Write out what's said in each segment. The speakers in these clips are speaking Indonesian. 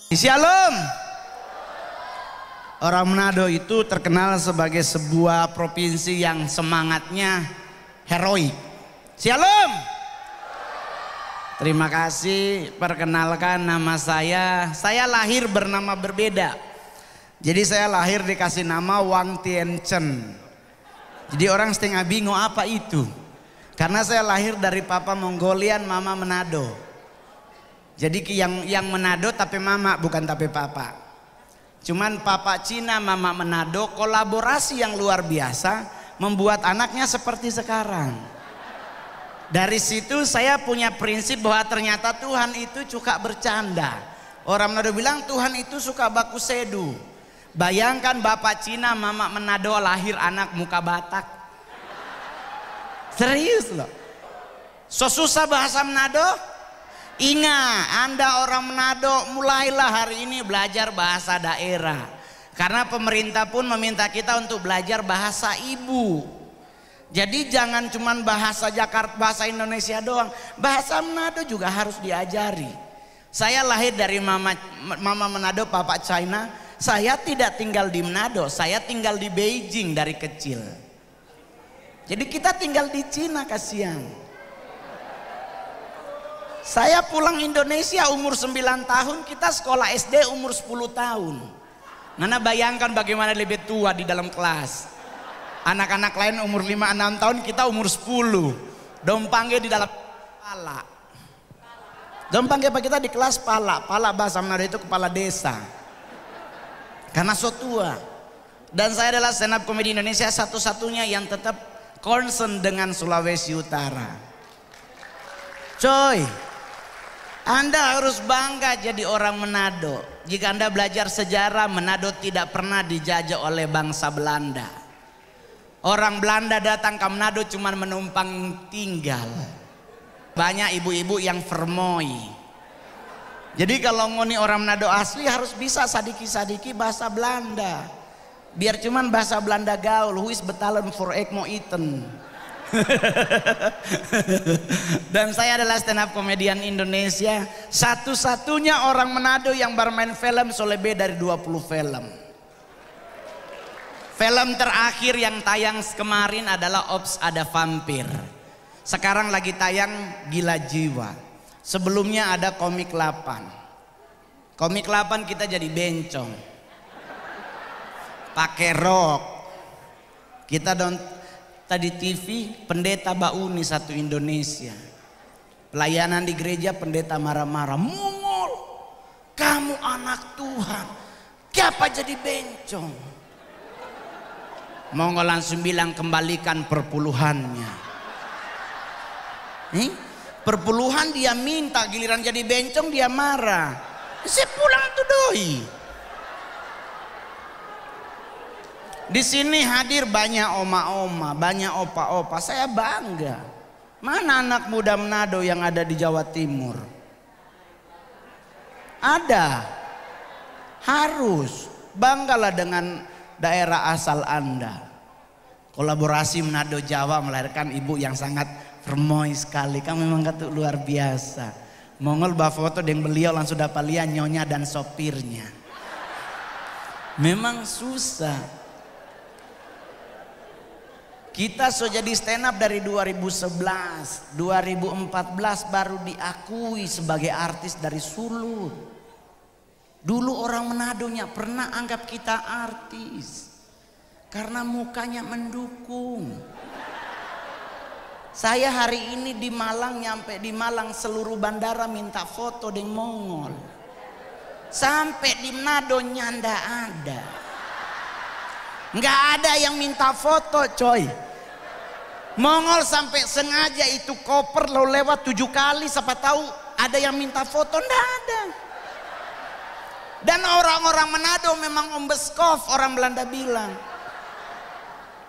Shalom. Orang Manado itu terkenal sebagai sebuah provinsi yang semangatnya heroik. Shalom. Terima kasih. Perkenalkan, nama saya lahir bernama berbeda. Jadi saya lahir dikasih nama Wang Tien Chen. Jadi orang setengah bingung apa itu. Karena saya lahir dari papa Mongolian, mama Manado. Jadi yang Manado tapi mama, bukan tapi papa. Cuman papa Cina, mama Manado, kolaborasi yang luar biasa membuat anaknya seperti sekarang. Dari situ saya punya prinsip bahwa ternyata Tuhan itu suka bercanda. Orang Manado bilang Tuhan itu suka baku sedu. Bayangkan bapak Cina, mama Manado lahir anak muka Batak. Serius loh. So susah bahasa Manado? Ingat, Anda orang Manado, mulailah hari ini belajar bahasa daerah. Karena pemerintah pun meminta kita untuk belajar bahasa ibu. Jadi jangan cuma bahasa Jakarta, bahasa Indonesia doang. Bahasa Manado juga harus diajari. Saya lahir dari mama Manado, papa China. Saya tidak tinggal di Manado, saya tinggal di Beijing dari kecil. Jadi kita tinggal di Cina, kasihan. Saya pulang Indonesia umur 9 tahun, kita sekolah SD umur 10 tahun. Nana bayangkan bagaimana lebih tua di dalam kelas. Anak-anak lain umur 5-6 tahun, kita umur 10. Dompangnya di dalam pala. Dompangnya kita di kelas pala. Pala bahasa Manado itu kepala desa. Karena so tua. Dan saya adalah stand up comedy Indonesia satu-satunya yang tetap concern dengan Sulawesi Utara. Coy, Anda harus bangga jadi orang Manado. Jika Anda belajar sejarah, Manado tidak pernah dijajah oleh bangsa Belanda. Orang Belanda datang ke Manado cuma menumpang tinggal. Banyak ibu-ibu yang vermoi. Jadi kalau ngoni orang Manado asli harus bisa sadiki-sadiki bahasa Belanda. Biar cuman bahasa Belanda gaul. Who is betalen for egg mo eaten. Dan saya adalah stand up komedian Indonesia satu-satunya orang Manado yang bermain film selebih dari 20 film. Film terakhir yang tayang kemarin adalah Ops Ada Vampir. Sekarang lagi tayang Gila Jiwa. Sebelumnya ada Komik 8. Komik 8 kita jadi bencong, pakai rok. Kita tadi TV pendeta Bauni satu Indonesia. Pelayanan di gereja pendeta marah-marah. Mongol, kamu anak Tuhan, kenapa jadi bencong? Mongol langsung bilang kembalikan perpuluhannya. Perpuluhan dia minta, giliran jadi bencong dia marah. Saya pulang tuh doi. Di sini hadir banyak oma-oma, banyak opa-opa. Saya bangga. Mana anak muda Manado yang ada di Jawa Timur? Ada. Harus banggalah dengan daerah asal Anda. Kolaborasi Manado Jawa melahirkan ibu yang sangat vermoi sekali. Kamu memang kata luar biasa. Mongol bawa foto dengan beliau langsung dapat lihat nyonya dan sopirnya. Memang susah. Kita sudah jadi stand up dari 2011, 2014 baru diakui sebagai artis dari Sulut. Dulu orang Manadonya pernah anggap kita artis karena mukanya mendukung. Saya hari ini di Malang, nyampe di Malang seluruh bandara minta foto dengan Mongol. Sampai di Manado nyanda ada. Nggak ada yang minta foto, coy. Mongol sampai sengaja itu koper lo lewat 7 kali, siapa tahu ada yang minta foto, nggak ada. Dan orang-orang Manado memang ombeskov, orang Belanda bilang.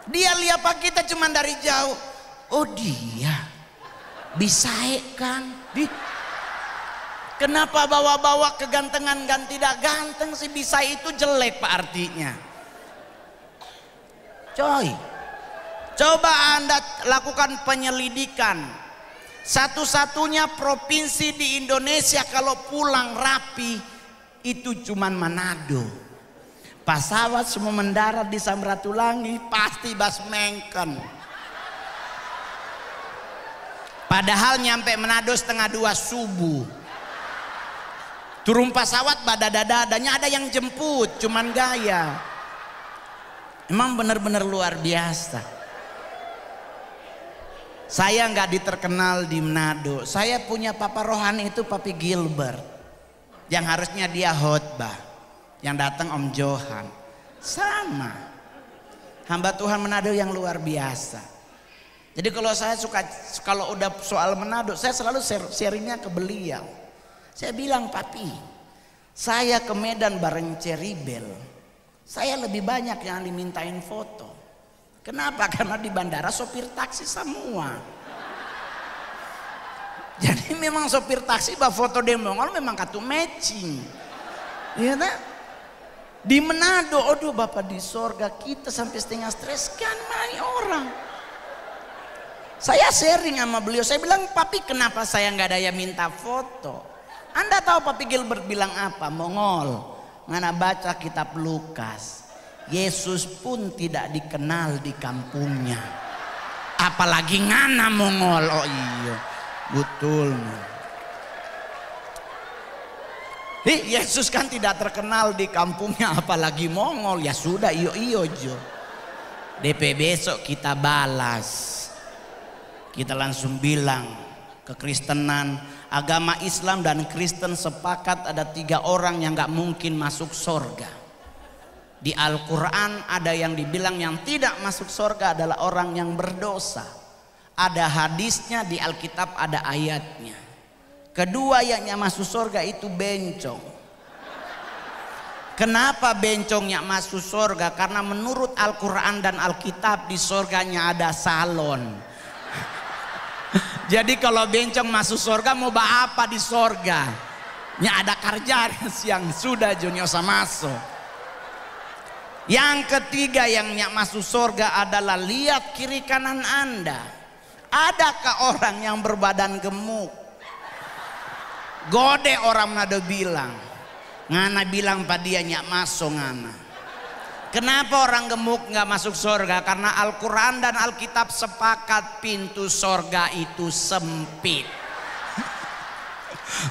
Dia lihat pak kita cuma dari jauh. Oh dia bisa kan? Kenapa bawa-bawa kegantengan dan tidak ganteng sih? Bisa itu jelek pak artinya. Coy, coba Anda lakukan penyelidikan. Satu-satunya provinsi di Indonesia kalau pulang rapi itu cuman Manado. Pesawat semua mendarat di Samratulangi pasti Basmengken. Padahal nyampe Manado 1:30 subuh. Turun pesawat badadadadanya ada yang jemput, cuman gaya. Emang benar-benar luar biasa. Saya nggak diterkenal di Manado. Saya punya papa rohani itu Papi Gilbert, yang harusnya dia khotbah, yang datang Om Johan. Sama hamba Tuhan Manado yang luar biasa. Jadi kalau saya suka, kalau udah soal Manado, saya selalu sharingnya ke beliau. Saya bilang, Papi, saya ke Medan bareng Ceribel, saya lebih banyak yang dimintain foto. Kenapa? Karena di bandara sopir taksi semua. Jadi memang sopir taksi bawa foto di Mongol memang katu matching. Iya tak? Di Manado, aduh Bapak di sorga kita sampai setengah stres kan mana orang. Saya sharing sama beliau, saya bilang, Papi kenapa saya nggak ada yang minta foto? Anda tahu Papi Gilbert bilang apa? Mongol, ngana baca kitab Lukas, Yesus pun tidak dikenal di kampungnya. Apalagi ngana Mongol. Oh iya, betul. Yesus kan tidak terkenal di kampungnya, apalagi Mongol. Ya sudah, iyo jo. DP besok kita balas. Kita langsung bilang, kekristenan, agama Islam dan Kristen sepakat ada 3 orang yang gak mungkin masuk surga. Di Al-Quran ada yang dibilang yang tidak masuk surga adalah orang yang berdosa. Ada hadisnya, di Alkitab ada ayatnya. Kedua yang masuk surga itu bencong. Kenapa bencongnya masuk surga? Karena menurut Al-Quran dan Alkitab di surganya ada salon. Jadi kalau bencong masuk surga mau apa di surga? Nya ada kerja yang sudah juniosa masuk. Yang ketiga yang masuk surga adalah lihat kiri kanan Anda. Adakah orang yang berbadan gemuk? Gode orang Manado bilang. Ngana bilang pada dia nyak masuk ngana. Kenapa orang gemuk nggak masuk surga? Karena Al-Quran dan Alkitab sepakat pintu surga itu sempit.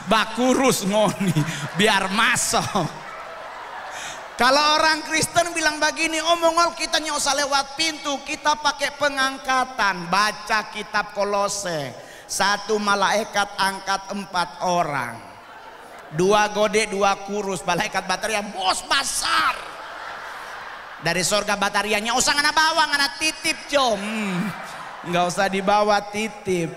Bakurus ngoni biar masuk. Kalau orang Kristen bilang begini, oh Mongol kita nggak usah lewat pintu, kita pakai pengangkatan. Baca kitab Kolose, 1 malaikat angkat 4 orang, 2 gede 2 kurus, malaikat bataria bos besar. Dari surga batarianya usah ngana bawa, ngana titip jom. Nggak usah dibawa, titip.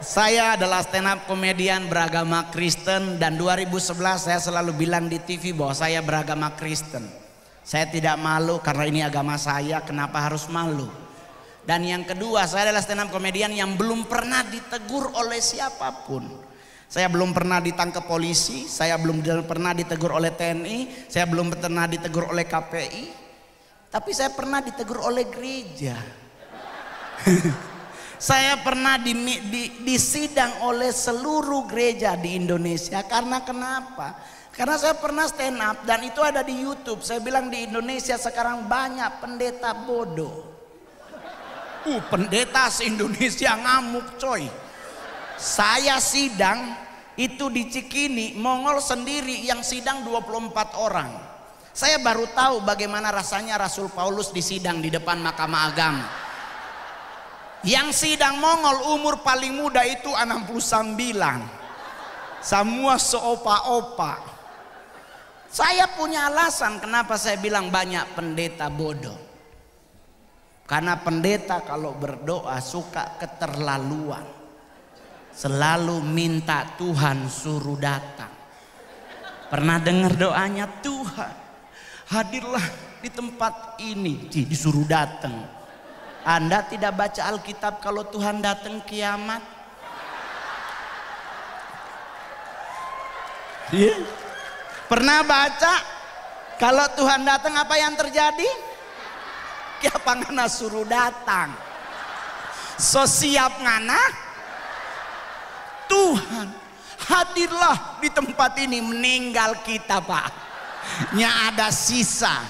Saya adalah stand up komedian beragama Kristen, dan 2011 saya selalu bilang di TV bahwa saya beragama Kristen. Saya tidak malu karena ini agama saya, kenapa harus malu? Dan yang kedua, saya adalah stand up komedian yang belum pernah ditegur oleh siapapun. Saya belum pernah ditangkap polisi, saya belum pernah ditegur oleh TNI, saya belum pernah ditegur oleh KPI, tapi saya pernah ditegur oleh gereja. Saya pernah disidang oleh seluruh gereja di Indonesia. Karena kenapa? Karena saya pernah stand up dan itu ada di YouTube. Saya bilang di Indonesia sekarang banyak pendeta bodoh. Pendeta se-Indonesia ngamuk coy. Saya sidang itu di Cikini, Mongol sendiri yang sidang 24 orang. Saya baru tahu bagaimana rasanya Rasul Paulus disidang di depan Mahkamah Agama. Yang sidang Mongol umur paling muda itu 69. Semua seopa-opa. Saya punya alasan kenapa saya bilang banyak pendeta bodoh. Karena pendeta kalau berdoa suka keterlaluan. Selalu minta Tuhan suruh datang. Pernah dengar doanya, Tuhan hadirlah di tempat ini, disuruh datang. Anda tidak baca Alkitab kalau Tuhan datang kiamat? Pernah baca kalau Tuhan datang apa yang terjadi? Kiapa ngana suruh datang. So siap ngana Tuhan. hadirlah di tempat ini. Meninggal kita Pak, nya ada sisa.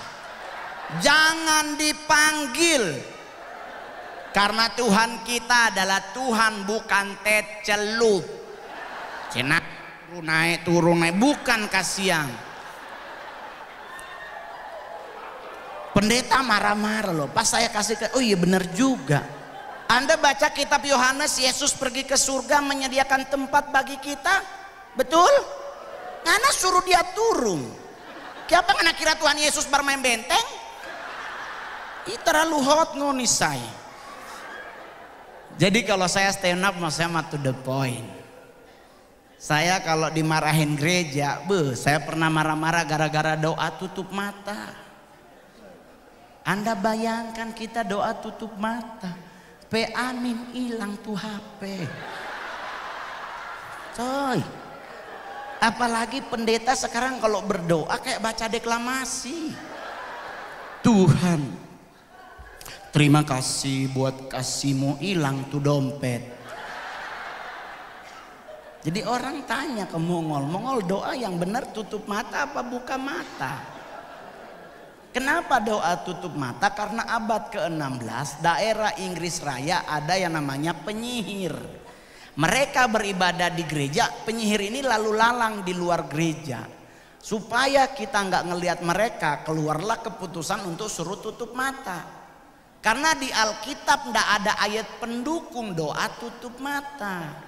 Jangan dipanggil, karena Tuhan kita adalah Tuhan bukan tecelup. Cina turun naik bukan kasihan. Pendeta marah-marah loh pas saya kasih oh iya benar juga. Anda baca kitab Yohanes, Yesus pergi ke surga menyediakan tempat bagi kita, betul? Karena suruh dia turun. Siapa yang kira Tuhan Yesus bermain benteng? Ini terlalu hot ngoni saya. Jadi kalau saya stand up, saya mah to the point. Saya kalau dimarahin gereja, saya pernah marah-marah gara-gara doa tutup mata. Anda bayangkan kita doa tutup mata, amin hilang tuh HP. Coy, apalagi pendeta sekarang kalau berdoa kayak baca deklamasi. Tuhan, terima kasih buat kasihmu, hilang tuh dompet. Jadi orang tanya ke Mongol doa yang benar tutup mata apa buka mata? Kenapa doa tutup mata? Karena abad ke-16 daerah Inggris Raya ada yang namanya penyihir. Mereka beribadah di gereja, penyihir ini lalu lalang di luar gereja. Supaya kita nggak ngelihat mereka, keluarlah keputusan untuk suruh tutup mata. Karena di Alkitab nggak ada ayat pendukung doa tutup mata.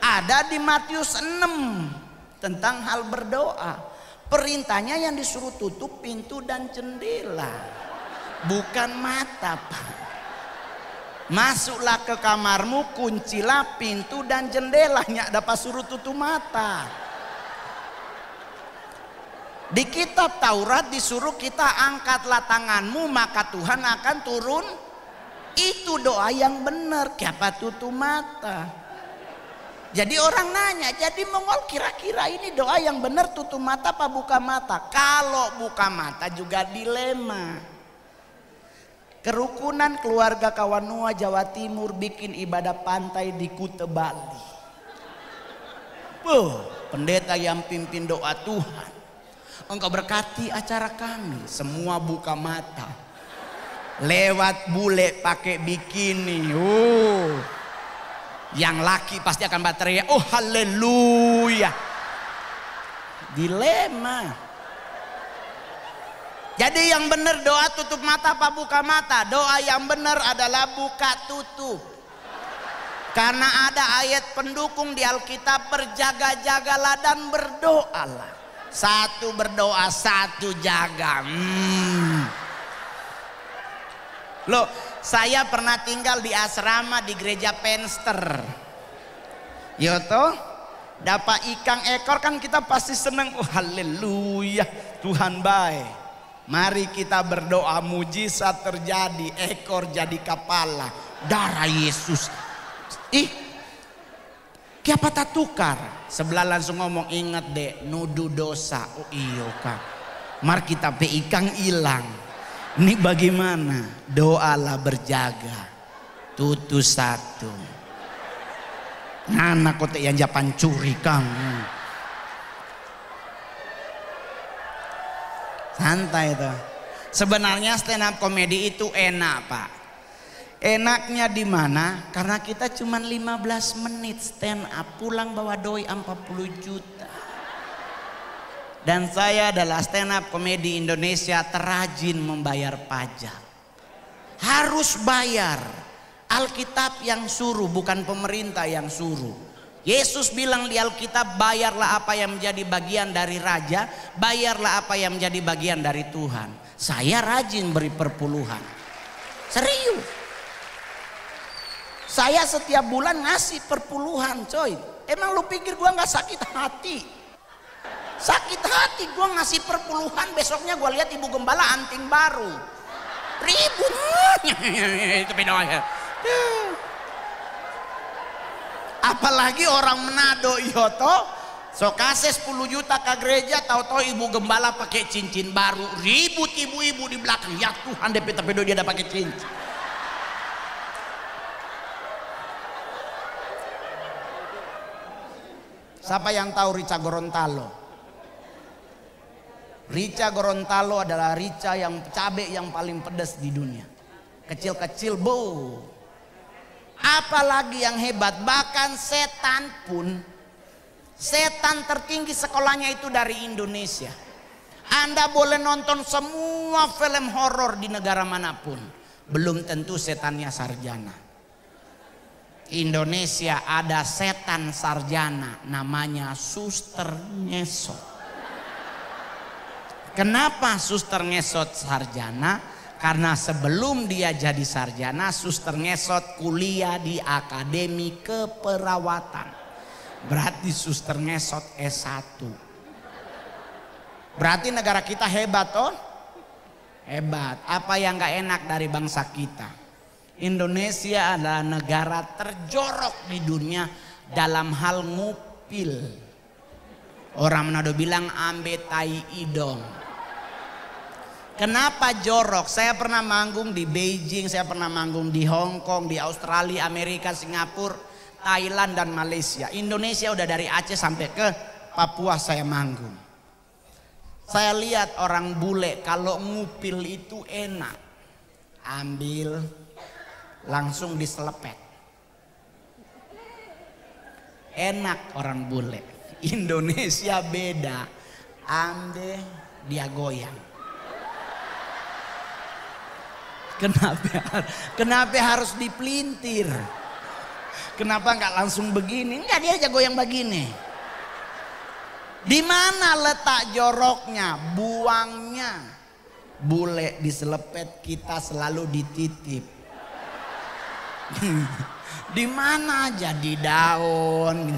Ada di Matius 6 tentang hal berdoa. Perintahnya yang disuruh tutup pintu dan jendela, bukan mata Pak. Masuklah ke kamarmu, kuncilah pintu dan jendelanya, dapat suruh tutup mata. Di kitab Taurat disuruh kita angkatlah tanganmu maka Tuhan akan turun. Itu doa yang benar, siapa tutup mata. Jadi orang nanya, jadi Mongol kira-kira ini doa yang benar tutup mata apa buka mata? Kalau buka mata juga dilema. Kerukunan keluarga Kawanua Jawa Timur bikin ibadah pantai di Kuta Bali. Pendeta yang pimpin doa, Tuhan Engkau berkati acara kami, semua buka mata. Lewat bule pakai bikini. Yang laki pasti akan berteriak, oh haleluya. Dilema. Jadi yang benar doa tutup mata apa buka mata? Doa yang benar adalah buka tutup. Karena ada ayat pendukung di Alkitab, berjaga-jagalah dan berdoalah. Satu berdoa, satu jaga. Loh, saya pernah tinggal di asrama di gereja Penster. Yoto, dapat ikan ekor kan kita pasti seneng. Oh haleluya, Tuhan baik. Mari kita berdoa, mujizat terjadi, ekor jadi kepala, darah Yesus. Siapa tak tukar? Sebelah langsung ngomong, ingat deh, nuduh dosa. Oh iya kan. Mari kita pe ikan hilang. Ini bagaimana? Doalah berjaga. Tutu satu. Anak kote yang japan curi kang. Santai tuh. Sebenarnya stand up comedy itu enak Pak. Enaknya di mana? Karena kita cuma 15 menit stand up, pulang bawa doi 40 juta. Dan saya adalah stand up komedi Indonesia terrajin membayar pajak. Harus bayar. Alkitab yang suruh, bukan pemerintah yang suruh. Yesus bilang di Alkitab, bayarlah apa yang menjadi bagian dari raja, bayarlah apa yang menjadi bagian dari Tuhan. Saya rajin beri perpuluhan. Serius. Saya setiap bulan ngasih perpuluhan coy. Emang lu pikir gua gak sakit hati? Sakit hati gue ngasih perpuluhan, besoknya gue lihat ibu gembala anting baru. Ribut. Itu beda. Apalagi orang Manado Yoto, so kasih 10 juta ke gereja, tahu-tahu ibu gembala pakai cincin baru. Ribut ibu-ibu di belakang. Ya Tuhan, DP dia udah pakai cincin. Siapa yang tahu rica Gorontalo? Rica Gorontalo adalah rica yang cabai yang paling pedas di dunia. Kecil-kecil bau. Apalagi yang hebat, bahkan setan pun, setan tertinggi sekolahnya itu dari Indonesia. Anda boleh nonton semua film horor di negara manapun, belum tentu setannya sarjana. Indonesia ada setan sarjana, namanya Suster Ngesot. Kenapa Suster Ngesot sarjana? Karena sebelum dia jadi sarjana, Suster Ngesot kuliah di Akademi Keperawatan. Berarti Suster Ngesot S1. Berarti negara kita hebat toh? Hebat. Apa yang gak enak dari bangsa kita? Indonesia adalah negara terjorok di dunia dalam hal ngupil. Orang Manado bilang ambe tai idong. Kenapa jorok? Saya pernah manggung di Beijing, saya pernah manggung di Hong Kong, di Australia, Amerika, Singapura, Thailand dan Malaysia. Indonesia udah dari Aceh sampai ke Papua saya manggung. Saya lihat orang bule kalau ngupil itu enak. Ambil langsung diselepet. Enak orang bule. Indonesia beda. Ambil dia goyang. Kenapa harus dipelintir? Kenapa nggak langsung begini? Enggak, dia aja goyang begini. Di mana letak joroknya? Buangnya. Bule diselepet, kita selalu dititip. Di mana aja, di daun.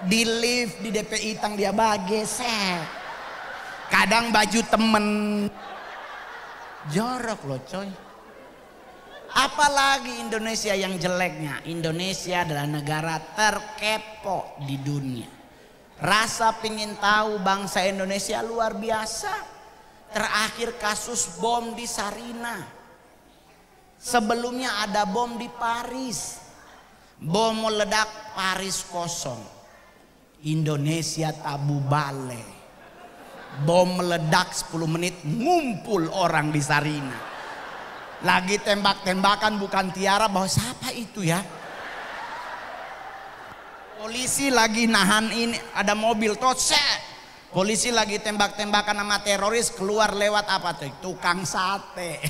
Di lift, di DPI tang dia bagi, set. Kadang baju temen. Jorok loh coy. Apalagi Indonesia yang jeleknya. Indonesia adalah negara terkepo di dunia. Rasa pingin tahu bangsa Indonesia luar biasa. Terakhir kasus bom di Sarina. Sebelumnya ada bom di Paris. Bom meledak, Paris kosong. Indonesia tabu bale. Bom meledak 10 menit ngumpul orang di Sarina. Lagi tembak-tembakan bukan tiara, bahwa siapa itu ya? Polisi lagi nahan ini, ada mobil set. Polisi lagi tembak-tembakan sama teroris, keluar lewat apa tuh? Tukang sate.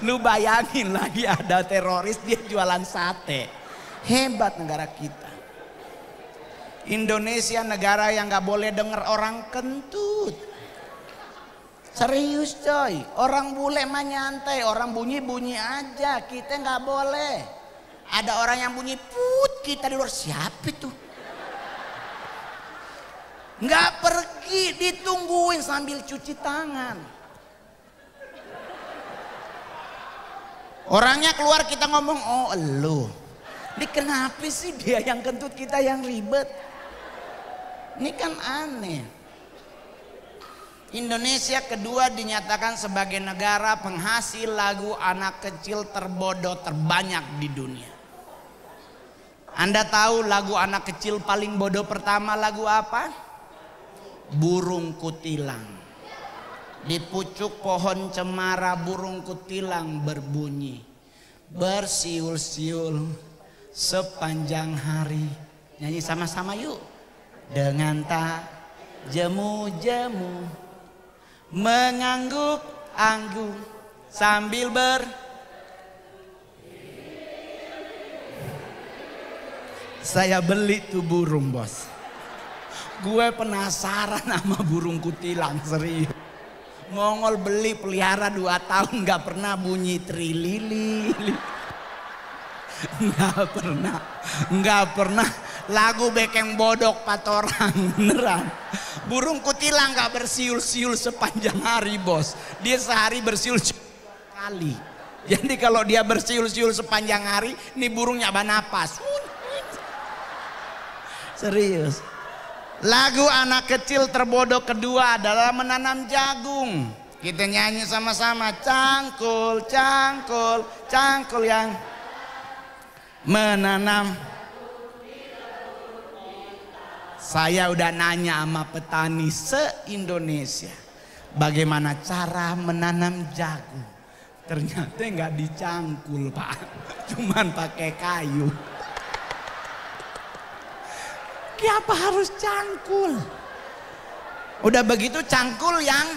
Lu bayangin lagi ada teroris dia jualan sate. Hebat negara kita. Indonesia negara yang gak boleh denger orang kentut. Serius coy, orang bule mah nyantai, orang bunyi-bunyi aja, kita gak boleh. Ada orang yang bunyi put, kita di luar, siapa itu? Gak pergi, ditungguin sambil cuci tangan. Orangnya keluar kita ngomong, oh elu. Ini kenapa sih dia yang kentut kita yang ribet? Ini kan aneh. Indonesia kedua dinyatakan sebagai negara penghasil lagu anak kecil terbodoh terbanyak di dunia. Anda tahu lagu anak kecil paling bodoh pertama lagu apa? Burung kutilang. Di pucuk pohon cemara burung kutilang berbunyi. Bersiul-siul sepanjang hari. Nyanyi sama-sama yuk. Dengan tak jemu-jemu mengangguk-angguk sambil Saya beli tuh burung bos. Gue penasaran sama burung kutilang, serius. Mongol beli pelihara 2 tahun gak pernah bunyi trilili. Nggak pernah lagu bekeng bodok patorang, beneran. Burung kutilang nggak bersiul-siul sepanjang hari bos. Dia sehari bersiul kali. Jadi kalau dia bersiul-siul sepanjang hari, ini burungnya banapas. Serius. Lagu anak kecil terbodoh kedua adalah menanam jagung. Kita nyanyi sama-sama, cangkul, cangkul, cangkul yang menanam. Saya udah nanya sama petani se-Indonesia, bagaimana cara menanam jagung. Ternyata nggak dicangkul Pak, cuman pakai kayu. Kenapa harus cangkul? Udah begitu cangkul yang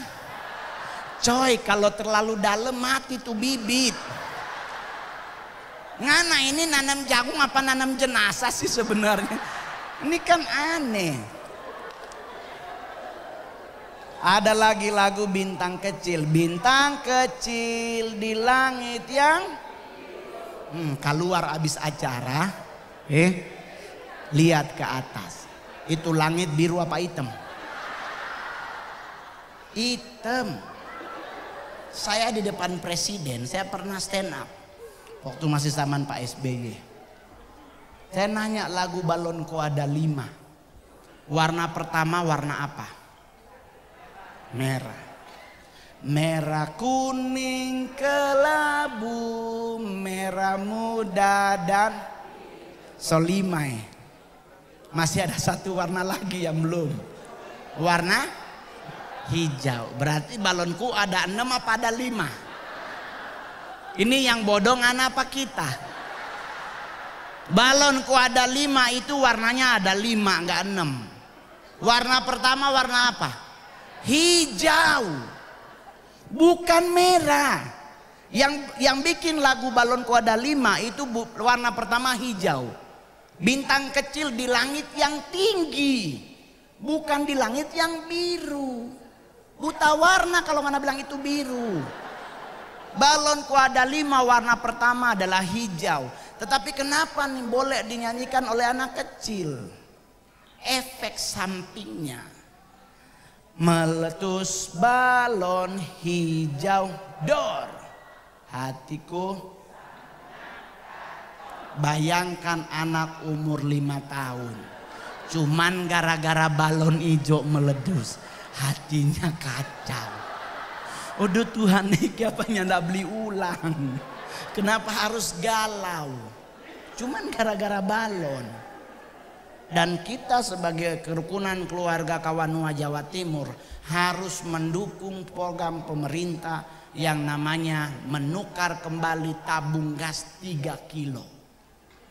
coy, kalau terlalu dalam mati tuh bibit. Ngana ini nanam jagung apa nanam jenazah sih sebenarnya? Ini kan aneh. Ada lagi lagu bintang kecil. Bintang kecil di langit yang keluar abis acara, lihat ke atas. Itu langit biru apa hitam? Hitam. Saya di depan presiden, saya pernah stand up waktu masih zaman Pak SBY. Saya nanya lagu Balonku ada 5. Warna pertama warna apa? Merah. Merah kuning kelabu, merah muda dan solimai. Masih ada satu warna lagi yang belum. Warna hijau. Berarti balonku ada 6 apa ada 5? Ini yang bodong anak apa kita? Balonku ada 5 itu warnanya ada 5 enggak 6. Warna pertama warna apa? Hijau. Bukan merah. Yang bikin lagu Balonku ada 5 itu warna pertama hijau. Bintang kecil di langit yang tinggi, bukan di langit yang biru. Buta warna kalau mana bilang itu biru. Balonku ada 5 warna pertama adalah hijau. Tetapi kenapa nih boleh dinyanyikan oleh anak kecil? Efek sampingnya. Meletus balon hijau dor. Hatiku. Bayangkan anak umur 5 tahun. Cuman gara-gara balon hijau meledus. Hatinya kacau. Udah Tuhan nih apanya ndak beli ulang. Kenapa harus galau? Cuman gara-gara balon. Dan kita sebagai kerukunan keluarga Kawanua Jawa Timur harus mendukung program pemerintah yang namanya menukar kembali tabung gas 3 kilo.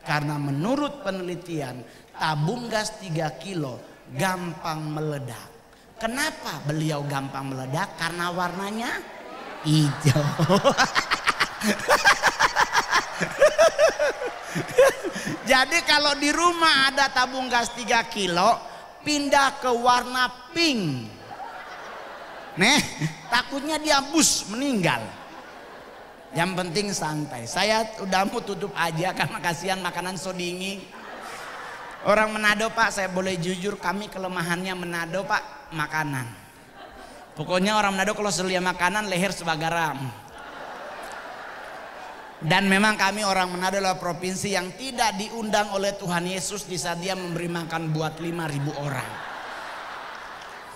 Karena menurut penelitian tabung gas 3 kilo gampang meledak. Kenapa beliau gampang meledak? Karena warnanya hijau. Jadi kalau di rumah ada tabung gas 3 kilo, pindah ke warna pink. Nih, takutnya dia bus meninggal. Yang penting santai. Saya udah mau tutup aja karena kasihan makanan so dingin. Orang Manado Pak, saya boleh jujur, kami kelemahannya Manado Pak, makanan. Pokoknya orang Manado kalau selia makanan leher sebagaram. Dan memang kami orang Manado adalah provinsi yang tidak diundang oleh Tuhan Yesus di saat dia memberi makan buat 5.000 orang.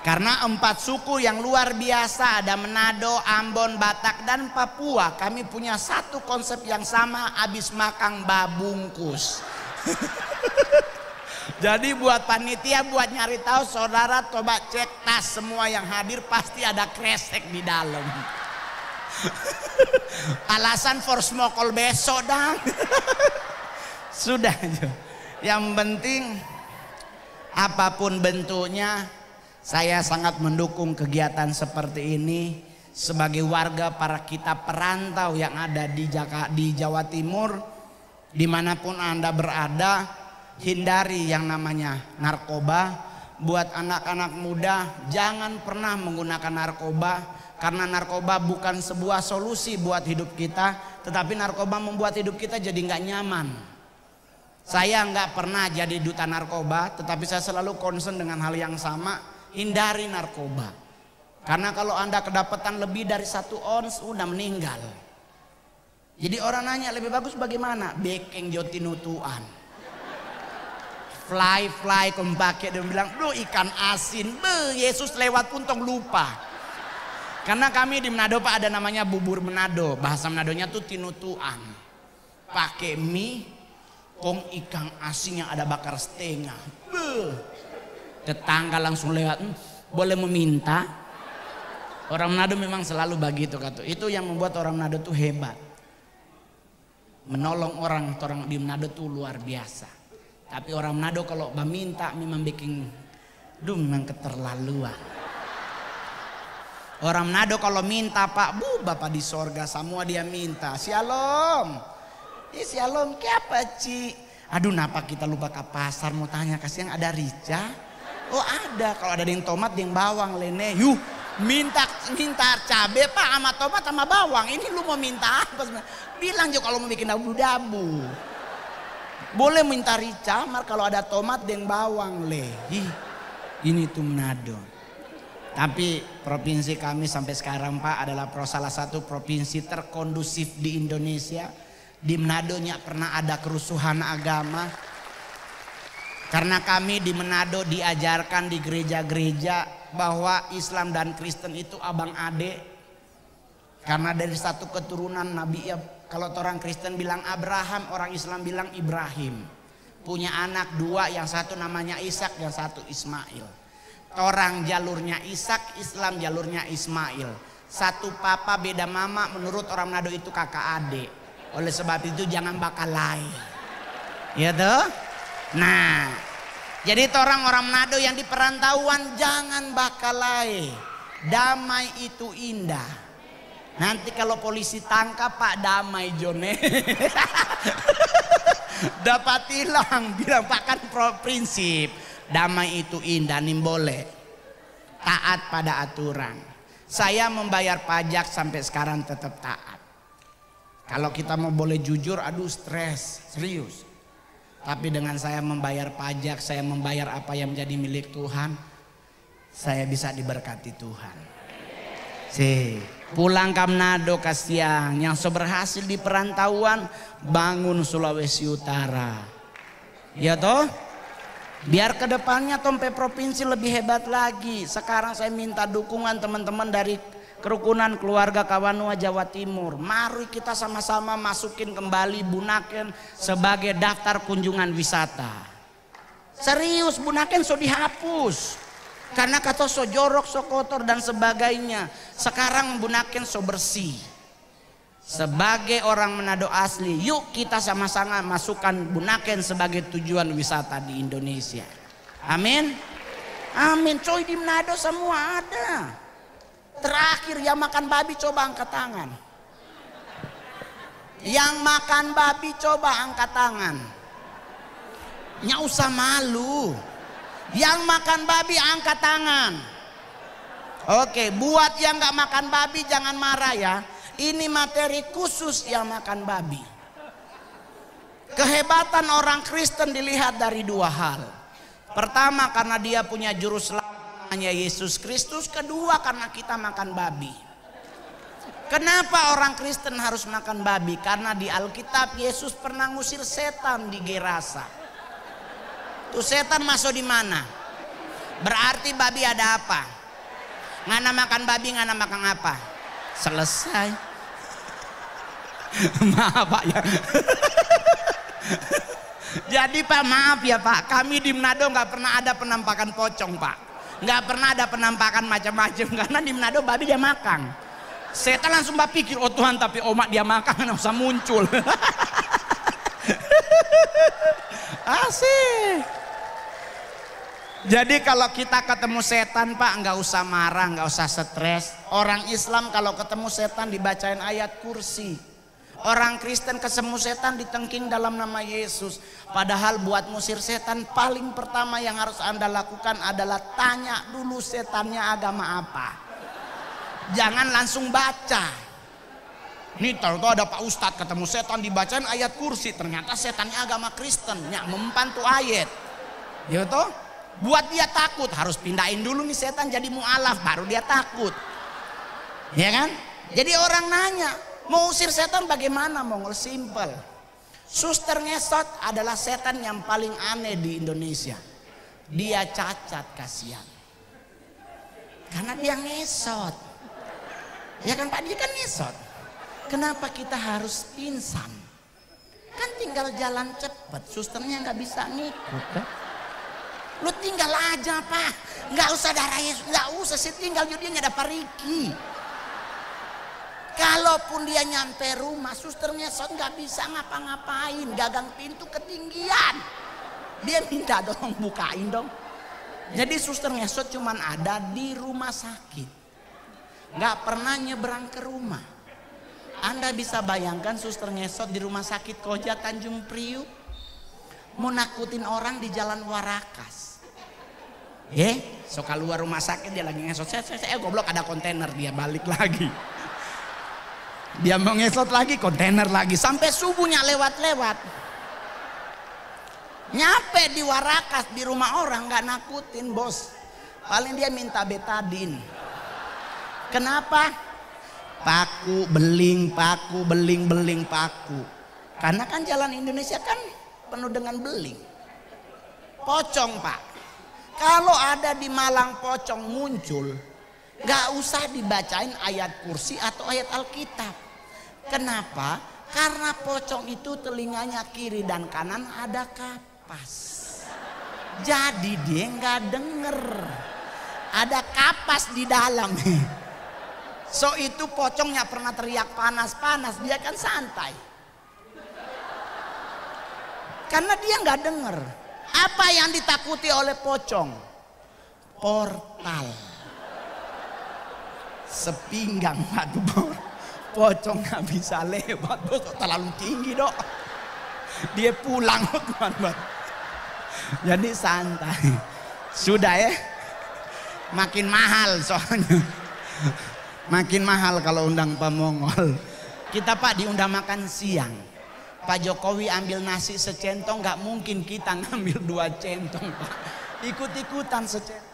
Karena 4 suku yang luar biasa, ada Manado, Ambon, Batak, dan Papua. Kami punya satu konsep yang sama, habis makan babungkus. Jadi buat panitia, buat nyari tahu, saudara coba cek tas semua yang hadir pasti ada kresek di dalam. Alasan for smokol besok dah. Sudah. Yang penting apapun bentuknya, saya sangat mendukung kegiatan seperti ini. Sebagai warga para kita perantau yang ada di Jawa Timur, dimanapun Anda berada, hindari yang namanya narkoba. Buat anak-anak muda, jangan pernah menggunakan narkoba. Karena narkoba bukan sebuah solusi buat hidup kita, tetapi narkoba membuat hidup kita jadi nggak nyaman. Saya nggak pernah jadi duta narkoba, tetapi saya selalu concern dengan hal yang sama, hindari narkoba. Karena kalau Anda kedapatan lebih dari 1 ons, udah meninggal. Jadi orang nanya lebih bagus bagaimana? Bekeng jotinutuan. Fly kempake, dia bilang, "Duh ikan asin, Yesus lewat pun tong lupa." Karena kami di Manado Pak ada namanya bubur Manado. Bahasa Manadonya tuh tinutuan. Pakai mie, Kong ikan asin yang ada bakar setengah. Beuh. Tetangga langsung lewat, boleh meminta. Orang Manado memang selalu begitu kata. Itu yang membuat orang Manado tuh hebat. Menolong orang di Manado tuh luar biasa. Tapi orang Manado kalau meminta memang bikin memang keterlaluan. Orang Manado kalau minta Pak, Bapak di sorga semua dia minta. Shalom. Shalom ke apa Ci? Aduh napa kita lupa ke pasar mau tanya kasih yang ada rica. Oh ada, kalau ada yang tomat yang bawang lene. Yuh minta cabe Pak sama tomat sama bawang. Ini lu mau minta apa sebenarnya? Bilang juga kalau mau bikin dabu-dabu. Boleh minta rica, mar kalau ada tomat dan bawang le. Ini tuh Manado. Tapi provinsi kami sampai sekarang Pak adalah salah satu provinsi terkondusif di Indonesia. Di Manado nggak pernah ada kerusuhan agama. Karena kami di Manado diajarkan di gereja-gereja bahwa Islam dan Kristen itu abang ade. Karena dari satu keturunan Nabi ya, kalau orang Kristen bilang Abraham, orang Islam bilang Ibrahim. Punya anak dua, yang satu namanya Ishak, yang satu Ismail. Orang jalurnya Ishak, Islam jalurnya Ismail. Satu papa beda mama, menurut orang Manado itu kakak adik. Oleh sebab itu jangan bakalai. Ya toh? Nah, jadi orang-orang Manado yang di perantauan jangan bakalai. Damai itu indah. Nanti kalau polisi tangkap Pak damai Jone. Dapat hilang bilang Pak kan prinsip. Damai itu indah nih boleh. Taat pada aturan. Saya membayar pajak sampai sekarang tetap taat. Kalau kita mau boleh jujur, aduh stres, serius. Tapi dengan saya membayar pajak, saya membayar apa yang menjadi milik Tuhan, saya bisa diberkati Tuhan. Pulang ke Manado kasihan, yang berhasil di perantauan bangun Sulawesi Utara. Ya toh? Biar kedepannya Tompe provinsi lebih hebat lagi. Sekarang saya minta dukungan teman-teman dari kerukunan keluarga Kawanua Jawa Timur. Mari kita sama-sama masukin kembali Bunaken sebagai daftar kunjungan wisata. Serius, Bunaken so dihapus. Karena kata so jorok, so kotor dan sebagainya. Sekarang Bunaken so bersih. Sebagai orang Manado asli, yuk kita sama-sama masukkan Bunaken sebagai tujuan wisata di Indonesia. Amin. Amin. Coy di Manado semua ada. Terakhir yang makan babi coba angkat tangan. Yang makan babi coba angkat tangan. Nggak usah malu. Yang makan babi angkat tangan. Oke, buat yang nggak makan babi jangan marah ya. Ini materi khusus yang makan babi. Kehebatan orang Kristen dilihat dari dua hal. Pertama karena dia punya juru selamat namanya Yesus Kristus. Kedua karena kita makan babi. Kenapa orang Kristen harus makan babi? Karena di Alkitab Yesus pernah ngusir setan di Gerasa. Tuh setan masuk di mana? Berarti babi ada apa? Ngana makan babi, ngana makan apa? Selesai. Maaf Pak ya. Jadi Pak maaf ya Pak, kami di Manado nggak pernah ada penampakan pocong Pak. Nggak pernah ada penampakan macam-macam karena di Manado babi dia makan. Setan langsung berpikir, oh Tuhan tapi omak dia makan nggak usah muncul. Asik. Jadi kalau kita ketemu setan Pak nggak usah marah, nggak usah stres. Orang Islam kalau ketemu setan dibacain ayat kursi. Orang Kristen ketemu setan ditengking dalam nama Yesus. Padahal buat musir setan paling pertama yang harus Anda lakukan adalah tanya dulu setannya agama apa. Jangan langsung baca. Nih tahu ada Pak Ustadz ketemu setan dibacain ayat kursi. Ternyata setannya agama Kristen. Nyak mempan tuh ayat. Ya toh? Buat dia takut harus pindahin dulu nih setan jadi mu'alaf baru dia takut. Ya kan? Jadi orang nanya, mau usir setan bagaimana Mongol? Simple. Suster ngesot adalah setan yang paling aneh di Indonesia. Dia cacat kasihan. Karena dia ngesot. Ya kan Pak, dia kan ngesot. Kenapa kita harus pingsan? Kan tinggal jalan cepet, susternya nggak bisa ngikut kan? Lu tinggal aja Pak, nggak usah darah Yesus, nggak usah sih, tinggal dia ada pariki. Kalaupun dia nyampe rumah, susternya nggak bisa ngapa-ngapain, gagang pintu ketinggian. Dia minta dong bukain dong. Jadi suster ngesot cuman ada di rumah sakit, nggak pernah nyebrang ke rumah. Anda bisa bayangkan suster ngesot di rumah sakit Koja Tanjung Priuk, mau nakutin orang di Jalan Warakas. So keluar rumah sakit dia lagi ngesot, saya goblok ada kontainer, dia balik lagi. Dia mau ngesot lagi, kontainer lagi, sampai subuhnya lewat-lewat. Nyampe di Warakas di rumah orang nggak nakutin bos, paling dia minta betadin. Kenapa? Paku beling, paku beling, beling paku. Karena kan jalan Indonesia kan penuh dengan beling. Pocong Pak, kalau ada di Malang pocong muncul, nggak usah dibacain ayat kursi atau ayat Alkitab. Kenapa? Karena pocong itu telinganya kiri dan kanan ada kapas. Jadi dia nggak denger, ada kapas di dalam. So itu pocongnya pernah teriak panas-panas, dia kan santai. Karena dia nggak denger. Apa yang ditakuti oleh pocong? Portal. Sepinggang batu pocong nggak bisa lewat, terlalu tinggi dok. Dia pulang teman-teman. Jadi santai. Sudah ya. Makin mahal soalnya. Makin mahal kalau undang Pak Mongol. Kita Pak diundang makan siang. Pak Jokowi ambil nasi secentong, nggak mungkin kita ngambil 2 centong Pak. Ikut-ikutan secentong.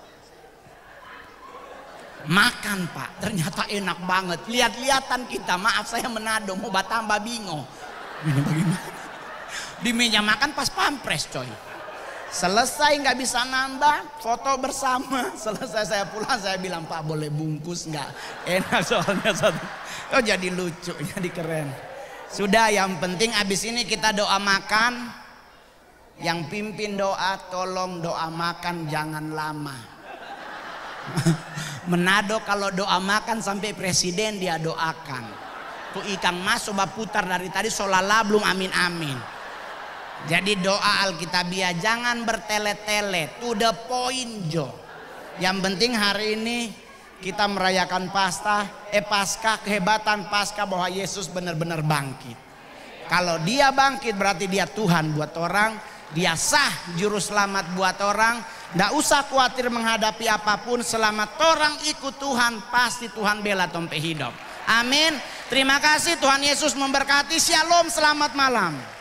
Makan Pak, ternyata enak banget. Lihat-lihatan kita, maaf saya Manado, mau Batamba bingo. Ini bagaimana? Di meja makan pas pampres coy. Selesai nggak bisa nambah, foto bersama. Selesai saya pulang, saya bilang Pak boleh bungkus nggak? Enak soalnya satu. Oh jadi lucu, jadi keren. Sudah, yang penting abis ini kita doa makan. Yang pimpin doa, tolong doa makan jangan lama. Manado kalau doa makan sampai presiden dia doakan. Tuh Ikang Mas coba putar dari tadi solala belum amin amin. Jadi doa Alkitabiah jangan bertele-tele, to the point Jo. Yang penting hari ini kita merayakan Paskah, kehebatan Paskah bahwa Yesus benar-benar bangkit. Kalau dia bangkit berarti dia Tuhan buat orang, dia sah juru selamat buat orang. Nggak usah khawatir menghadapi apapun, selamat orang ikut Tuhan, pasti Tuhan bela tompe hidup. Amin. Terima kasih, Tuhan Yesus memberkati. Shalom, selamat malam.